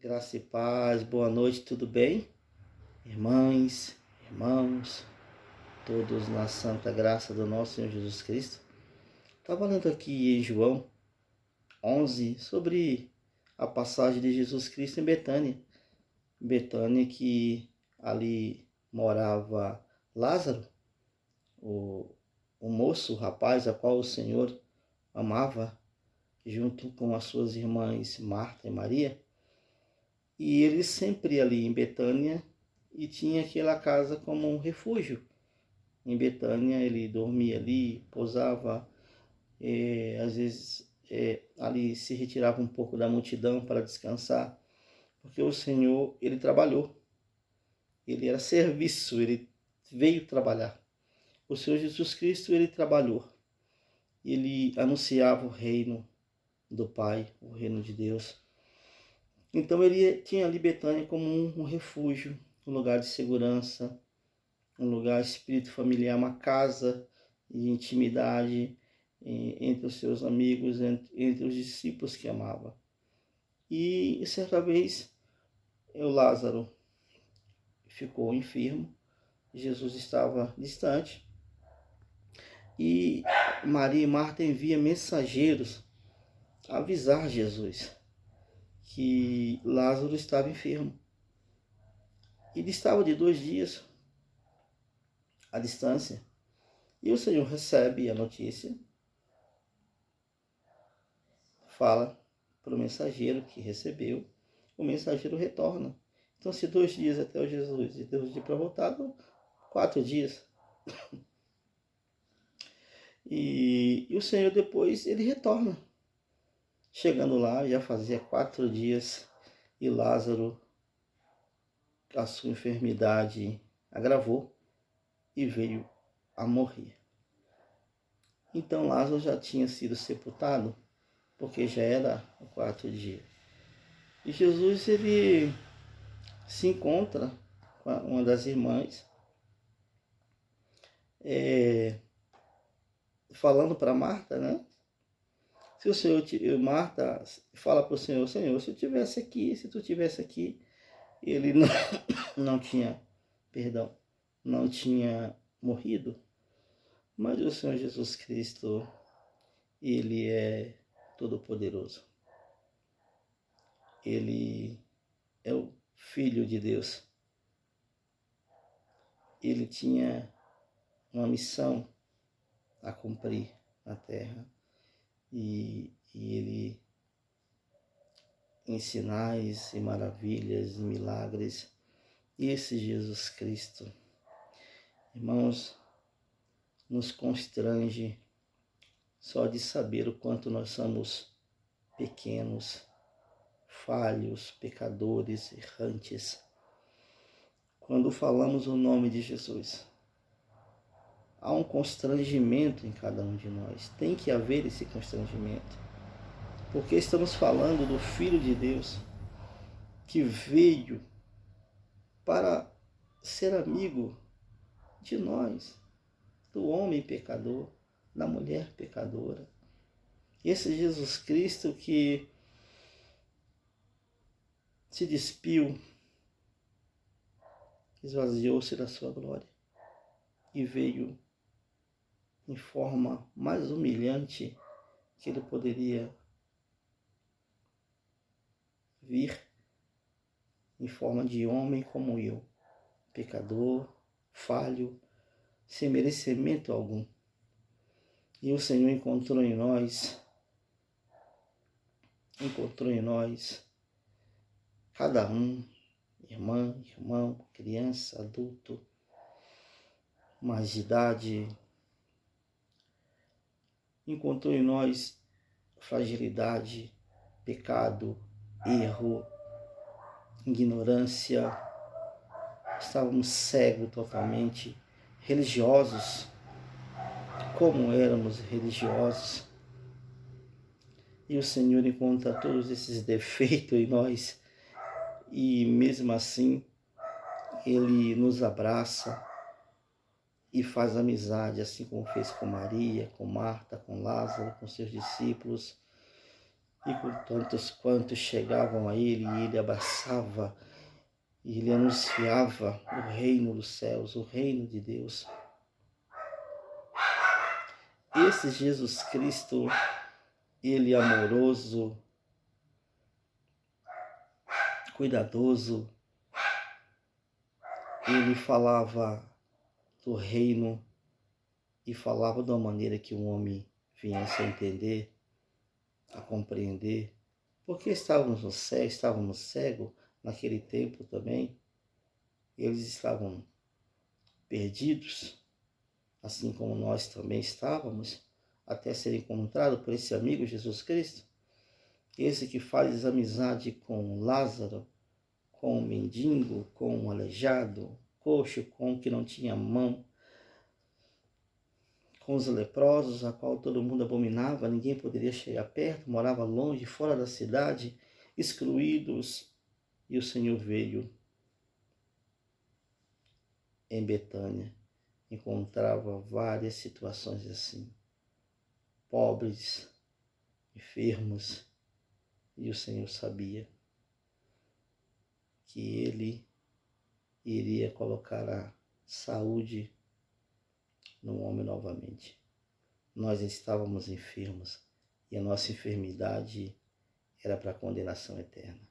Graça e paz, boa noite, tudo bem? Irmãs, irmãos, todos na santa graça do nosso Senhor Jesus Cristo. Estava lendo aqui em João 11 sobre a passagem de Jesus Cristo em Betânia. Betânia, que ali morava Lázaro, o moço, o rapaz a qual o Senhor amava, junto com as suas irmãs Marta e Maria. E ele sempre ali em Betânia, e tinha aquela casa como um refúgio. Em Betânia ele dormia ali, pousava, às vezes ali se retirava um pouco da multidão para descansar, porque o Senhor, ele trabalhou, ele era serviço, ele veio trabalhar. O Senhor Jesus Cristo, ele trabalhou, ele anunciava o reino do Pai, o reino de Deus. Então ele tinha ali Betânia como um refúgio, um lugar de segurança, um lugar espírito familiar, uma casa de intimidade entre os seus amigos, entre os discípulos que amava. E certa vez o Lázaro ficou enfermo, Jesus estava distante e Maria e Marta enviam mensageiros a avisar Jesus que Lázaro estava enfermo. Ele estava de 2 dias à distância. E o Senhor recebe a notícia, fala para o mensageiro que recebeu, o mensageiro retorna. Então, se 2 dias até o Jesus e 2 dias para voltar, 4 dias. E o Senhor depois, ele retorna. Chegando lá, já fazia 4 dias e Lázaro, a sua enfermidade agravou e veio a morrer. Então Lázaro já tinha sido sepultado, porque já era o 4º dia. E Jesus, ele se encontra com uma das irmãs, falando para Marta, né? Se o Senhor, Marta fala para o Senhor, Senhor, se tu tivesse aqui, ele não tinha, não tinha morrido. Mas o Senhor Jesus Cristo, ele é todo-poderoso. Ele é o Filho de Deus. Ele tinha uma missão a cumprir na terra. E ele, em sinais e maravilhas e milagres, esse Jesus Cristo, irmãos, nos constrange só de saber o quanto nós somos pequenos, falhos, pecadores, errantes. Quando falamos o nome de Jesus, há um constrangimento em cada um de nós. Tem que haver esse constrangimento. Porque estamos falando do Filho de Deus, que veio para ser amigo de nós, do homem pecador, da mulher pecadora. Esse Jesus Cristo que se despiu, esvaziou-se da sua glória e veio em forma mais humilhante que ele poderia vir, em forma de homem como eu, pecador, falho, sem merecimento algum. E o Senhor encontrou em nós, cada um, irmã, irmão, criança, adulto, mais de idade, encontrou em nós fragilidade, pecado, erro, ignorância. Estávamos cegos totalmente, religiosos, como éramos religiosos. E o Senhor encontra todos esses defeitos em nós e mesmo assim Ele nos abraça e faz amizade, assim como fez com Maria, com Marta, com Lázaro, com seus discípulos. e com tantos quantos chegavam a ele, e ele abraçava, e ele anunciava o reino dos céus, o reino de Deus. Esse Jesus Cristo, ele amoroso, cuidadoso, ele falava do reino e falava de uma maneira que o homem viesse a entender, a compreender, porque estávamos cegos naquele tempo também, eles estavam perdidos, assim como nós também estávamos, até ser encontrado por esse amigo Jesus Cristo, esse que faz amizade com Lázaro, com o mendigo, com o aleijado, coxo, com o que não tinha mão, com os leprosos, a qual todo mundo abominava, ninguém poderia chegar perto, morava longe, fora da cidade, excluídos, e o Senhor veio em Betânia. Encontrava várias situações assim, pobres, enfermos, e o Senhor sabia que ele iria colocar a saúde no homem novamente. Nós estávamos enfermos e a nossa enfermidade era para a condenação eterna.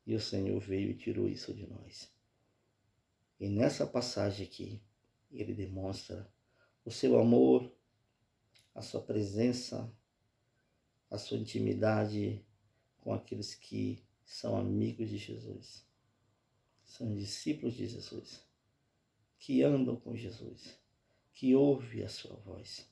E o Senhor veio e tirou isso de nós. E nessa passagem aqui, ele demonstra o seu amor, a sua presença, a sua intimidade com aqueles que são amigos de Jesus, são discípulos de Jesus, que andam com Jesus, que ouvem a sua voz.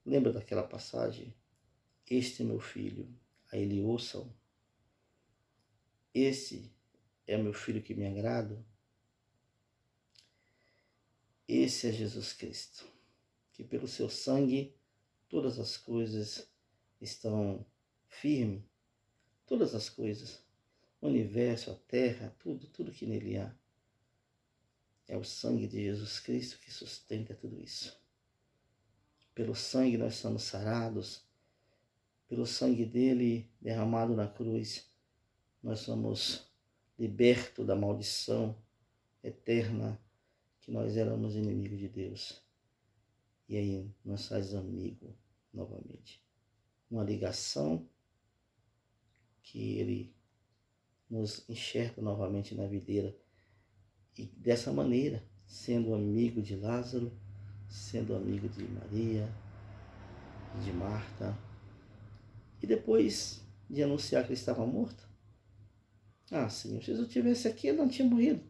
Lembra daquela passagem? Este é meu filho, a ele ouçam. Esse é meu filho que me agrada. Esse é Jesus Cristo, que pelo seu sangue todas as coisas estão firmes, todas as coisas, o universo, a terra, tudo que nele há. É o sangue de Jesus Cristo que sustenta tudo isso. Pelo sangue nós somos sarados, pelo sangue dele derramado na cruz, nós somos libertos da maldição eterna que nós éramos inimigos de Deus. E aí nós faz amigo novamente. Uma ligação que ele nos enxerga novamente na videira. E dessa maneira, sendo amigo de Lázaro, sendo amigo de Maria, de Marta, e depois de anunciar que ele estava morto, Senhor, se Jesus estivesse aqui, ele não tinha morrido.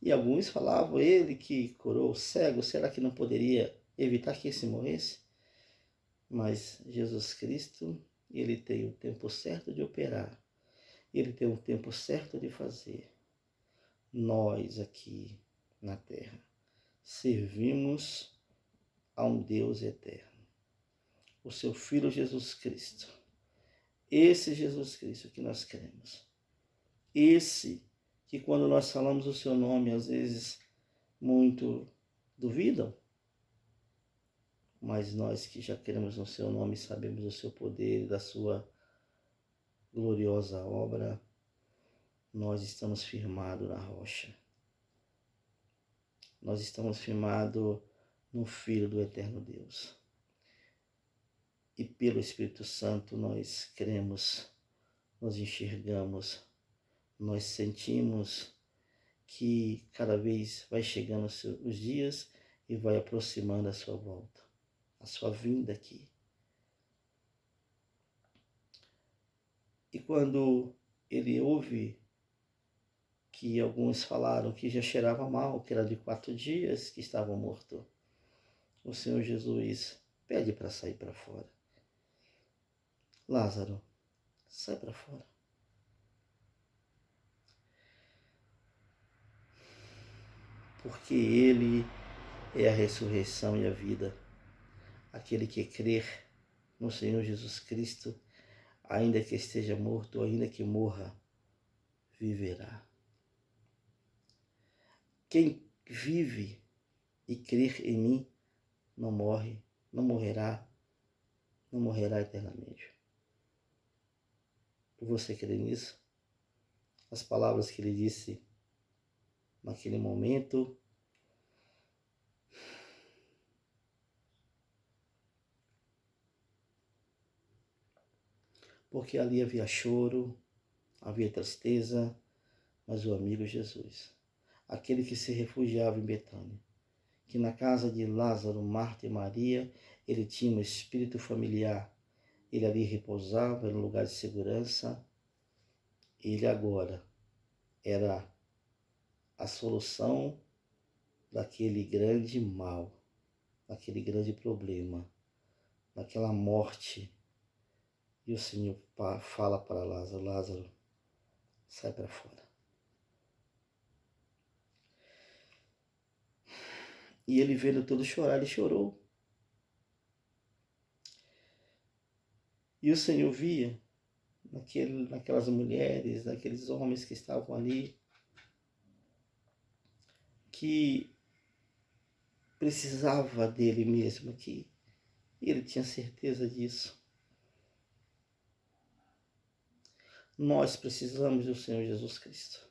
E alguns falavam, ele que curou o cego, será que não poderia evitar que esse morresse? Mas Jesus Cristo, ele tem o tempo certo de operar, ele tem o tempo certo de fazer. Nós aqui na terra servimos a um Deus eterno, o seu Filho Jesus Cristo. Esse Jesus Cristo que nós cremos. Esse que quando nós falamos o seu nome, às vezes muito duvidam, mas nós que já cremos no seu nome, sabemos do seu poder e da sua gloriosa obra, nós estamos firmados na rocha. Nós estamos firmados no Filho do eterno Deus. E pelo Espírito Santo nós cremos, nós enxergamos, nós sentimos que cada vez vai chegando os dias e vai aproximando a sua volta, a sua vinda aqui. E quando ele ouve que alguns falaram que já cheirava mal, que era de 4 dias que estava morto, o Senhor Jesus pede para sair para fora. Lázaro, sai para fora. Porque ele é a ressurreição e a vida. Aquele que crer no Senhor Jesus Cristo, ainda que esteja morto, ainda que morra, viverá. Quem vive e crer em mim, não morre, não morrerá eternamente. Você crê nisso? As palavras que ele disse naquele momento. Porque ali havia choro, havia tristeza, mas o amigo Jesus, aquele que se refugiava em Betânia, que na casa de Lázaro, Marta e Maria, ele tinha um espírito familiar, ele ali repousava, era um lugar de segurança, ele agora era a solução daquele grande mal, daquele grande problema, daquela morte. E o Senhor fala para Lázaro, Lázaro, sai para fora. E ele vendo todo chorar, ele chorou. E o Senhor via naquelas mulheres, naqueles homens que estavam ali, que precisava dele mesmo, que ele tinha certeza disso. Nós precisamos do Senhor Jesus Cristo.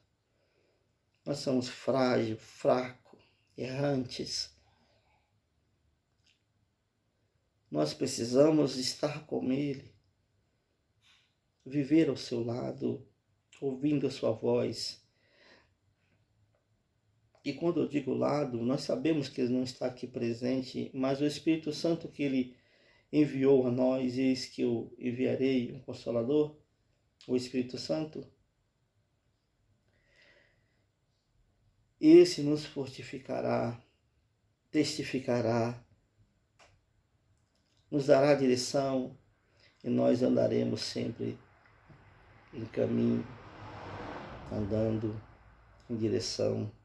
Nós somos frágeis, fracos, errantes. Nós precisamos estar com Ele, viver ao seu lado, ouvindo a sua voz. E quando eu digo lado, nós sabemos que Ele não está aqui presente, mas o Espírito Santo que Ele enviou a nós, eis que eu enviarei um Consolador, o Espírito Santo. Esse nos fortificará, testificará, nos dará direção e nós andaremos sempre em caminho, andando em direção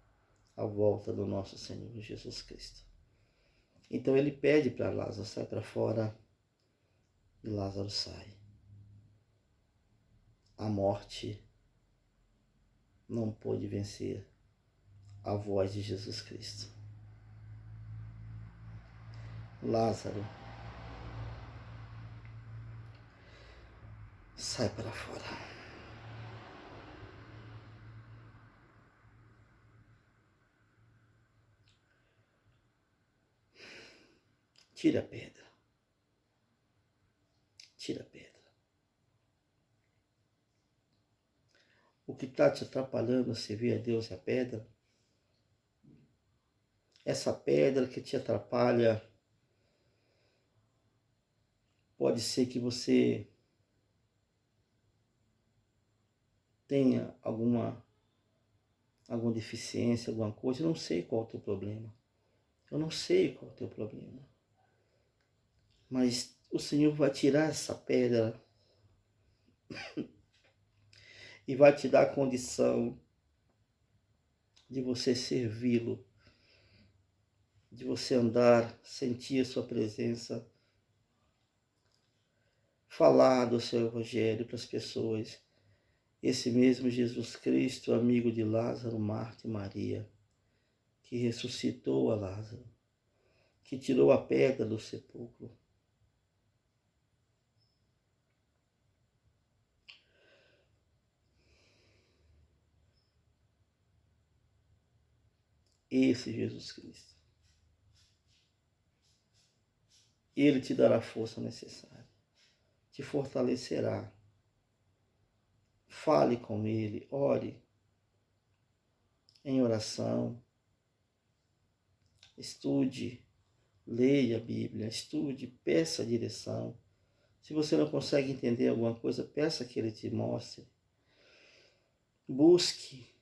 à volta do nosso Senhor Jesus Cristo. Então ele pede para Lázaro, sai para fora, e Lázaro sai. A morte não pôde vencer a voz de Jesus Cristo. Lázaro, sai para fora. Tira a pedra. Tira a pedra. O que está te atrapalhando a servir a Deus é a pedra? Essa pedra que te atrapalha, pode ser que você tenha alguma deficiência, alguma coisa. Eu não sei qual é o teu problema. Eu não sei qual é o teu problema. Mas o Senhor vai tirar essa pedra e vai te dar a condição de você servi-lo, de você andar, sentir a sua presença, falar do seu evangelho para as pessoas. Esse mesmo Jesus Cristo, amigo de Lázaro, Marta e Maria, que ressuscitou a Lázaro, que tirou a pedra do sepulcro. Esse Jesus Cristo. Ele te dará a força necessária, te fortalecerá. Fale com Ele, ore em oração, estude, leia a Bíblia, estude, peça direção. Se você não consegue entender alguma coisa, peça que Ele te mostre. Busque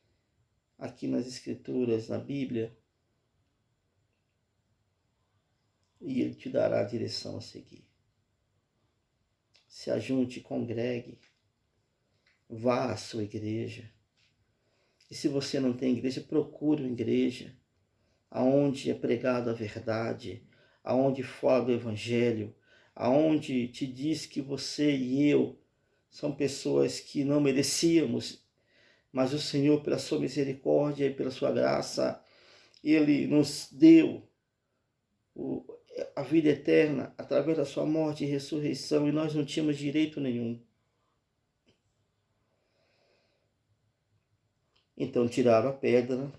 aqui nas Escrituras, na Bíblia, e Ele te dará a direção a seguir. Se ajunte, congregue, vá à sua igreja. E se você não tem igreja, procure uma igreja aonde é pregada a verdade, aonde fala do Evangelho, aonde te diz que você e eu são pessoas que não merecíamos, mas o Senhor, pela sua misericórdia e pela sua graça, Ele nos deu a vida eterna através da sua morte e ressurreição, e nós não tínhamos direito nenhum. Então tiraram a pedra.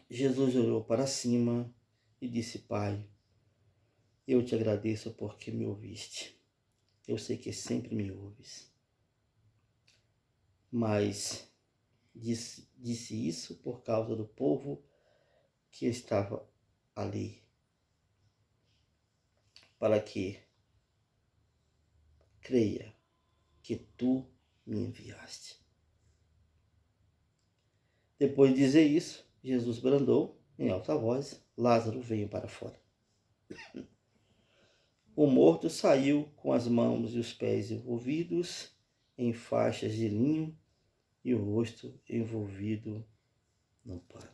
Jesus olhou para cima e disse: Pai, eu te agradeço porque me ouviste. Eu sei que sempre me ouves. Mas disse isso por causa do povo que estava ali, para que creia que tu me enviaste. Depois de dizer isso, Jesus bradou em alta voz: Lázaro, veio para fora. O morto saiu com as mãos e os pés envolvidos em faixas de linho e o rosto envolvido no pano.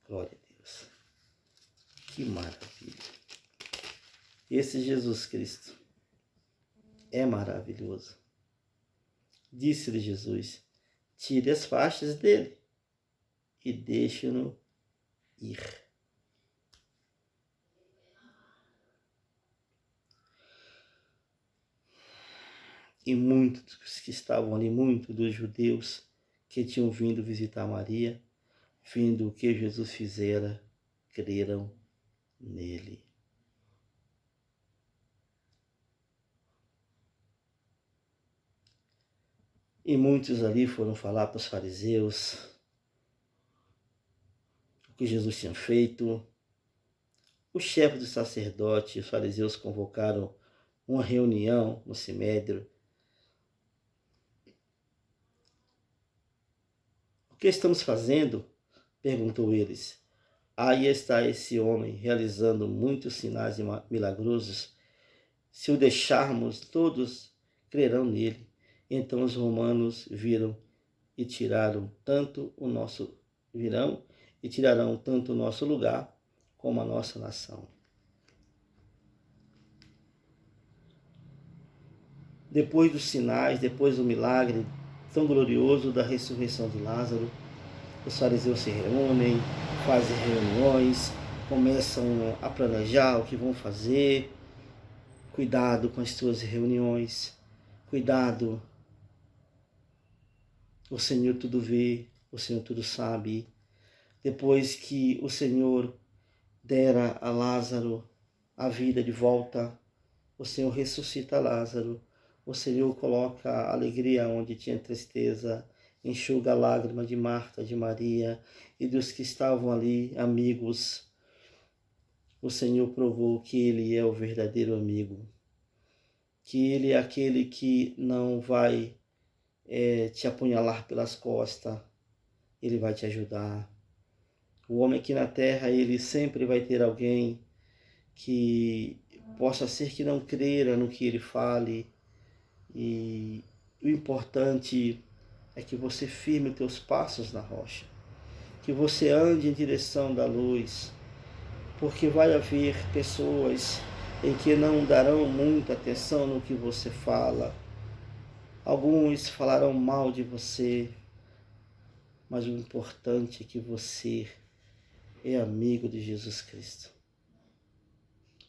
Glória a Deus. Que maravilha. Esse Jesus Cristo é maravilhoso. Disse-lhe Jesus: tire as faixas dele e deixe-no ir. E muitos que estavam ali, muitos dos judeus que tinham vindo visitar Maria, vendo o que Jesus fizera, creram nele. E muitos ali foram falar para os fariseus o que Jesus tinha feito. O chefe dos sacerdotes e os fariseus convocaram uma reunião no Sinédrio. O que estamos fazendo? Perguntou eles. Aí está esse homem realizando muitos sinais milagrosos. Se o deixarmos, todos crerão nele. Então os romanos viram e tiraram tanto o nosso virão e tirarão tanto o nosso lugar como a nossa nação. Depois dos sinais, depois do milagre tão glorioso da ressurreição de Lázaro, os fariseus se reúnem, fazem reuniões, começam a planejar o que vão fazer. Cuidado com as tuas reuniões, cuidado. O Senhor tudo vê, o Senhor tudo sabe. Depois que o Senhor dera a Lázaro a vida de volta, o Senhor ressuscita Lázaro, o Senhor coloca alegria onde tinha tristeza, enxuga a lágrima de Marta, de Maria e dos que estavam ali, amigos. O Senhor provou que Ele é o verdadeiro amigo, que Ele é aquele que não vai te apunhalar pelas costas, Ele vai te ajudar. O homem aqui na terra, ele sempre vai ter alguém que possa ser que não creia no que ele fale. E o importante é que você firme os teus passos na rocha, que você ande em direção da luz, porque vai haver pessoas em que não darão muita atenção no que você fala. Alguns falarão mal de você, mas o importante é que você é amigo de Jesus Cristo.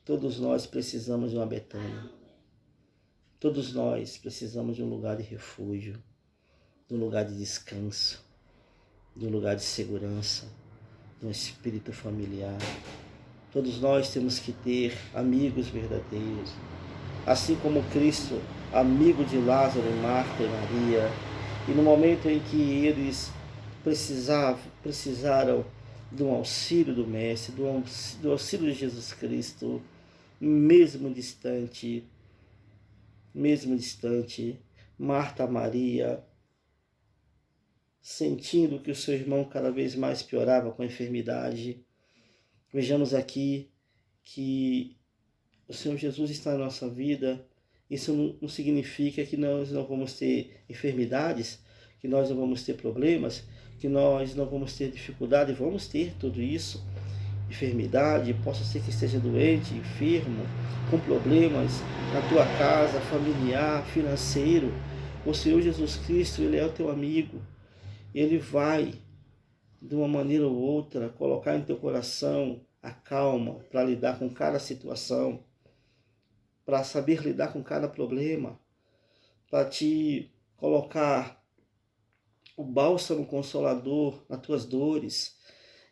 Todos nós precisamos de uma Betânia. Todos nós precisamos de um lugar de refúgio, de um lugar de descanso, de um lugar de segurança, de um espírito familiar. Todos nós temos que ter amigos verdadeiros. Assim como Cristo, amigo de Lázaro, Marta e Maria. E no momento em que eles precisaram do auxílio do Mestre, do auxílio de Jesus Cristo, mesmo distante, Marta, Maria, sentindo que o seu irmão cada vez mais piorava com a enfermidade. Vejamos aqui que o Senhor Jesus está na nossa vida. Isso não significa que nós não vamos ter enfermidades, que nós não vamos ter problemas, que nós não vamos ter dificuldade. Vamos ter tudo isso. Enfermidade, possa ser que esteja doente, enfermo, com problemas na tua casa, familiar, financeiro. O Senhor Jesus Cristo, Ele é o teu amigo. Ele vai, de uma maneira ou outra, colocar em teu coração a calma para lidar com cada situação, para saber lidar com cada problema, para te colocar o bálsamo consolador nas tuas dores,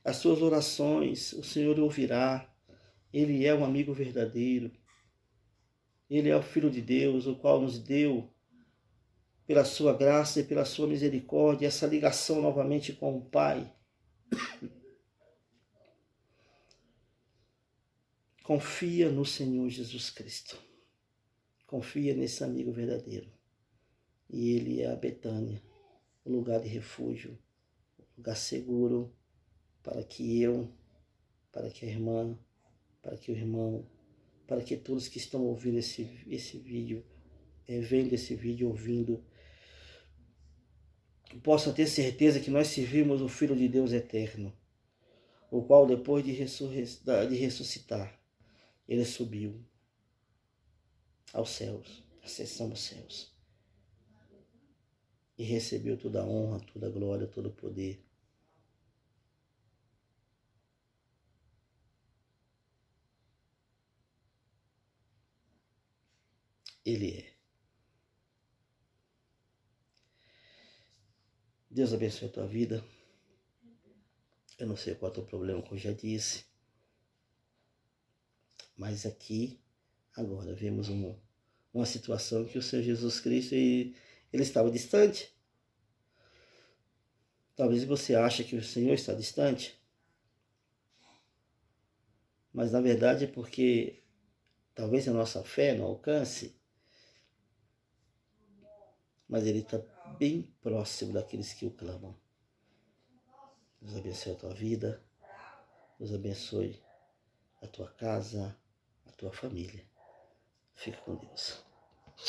as tuas orações, o Senhor ouvirá. Ele é um amigo verdadeiro. Ele é o Filho de Deus, o qual nos deu, pela sua graça e pela sua misericórdia, essa ligação novamente com o Pai. Confia no Senhor Jesus Cristo. Confia nesse amigo verdadeiro. E Ele é a Betânia, o lugar de refúgio, o lugar seguro para que eu, para que a irmã, para que o irmão, para que todos que estão ouvindo esse vídeo, vendo esse vídeo, ouvindo, possam ter certeza que nós servimos o Filho de Deus eterno, o qual depois de ressuscitar, Ele subiu aos céus, ascensão aos céus, e recebeu toda a honra, toda a glória, todo o poder. Ele é. Deus abençoe a tua vida. Eu não sei qual é o teu problema, como eu já disse. Mas aqui, agora, vemos uma situação que o Senhor Jesus Cristo, ele estava distante. Talvez você ache que o Senhor está distante. Mas na verdade é porque talvez a nossa fé não alcance. Mas Ele está bem próximo daqueles que o clamam. Deus abençoe a tua vida. Deus abençoe a tua casa, a tua família. Fica com Deus.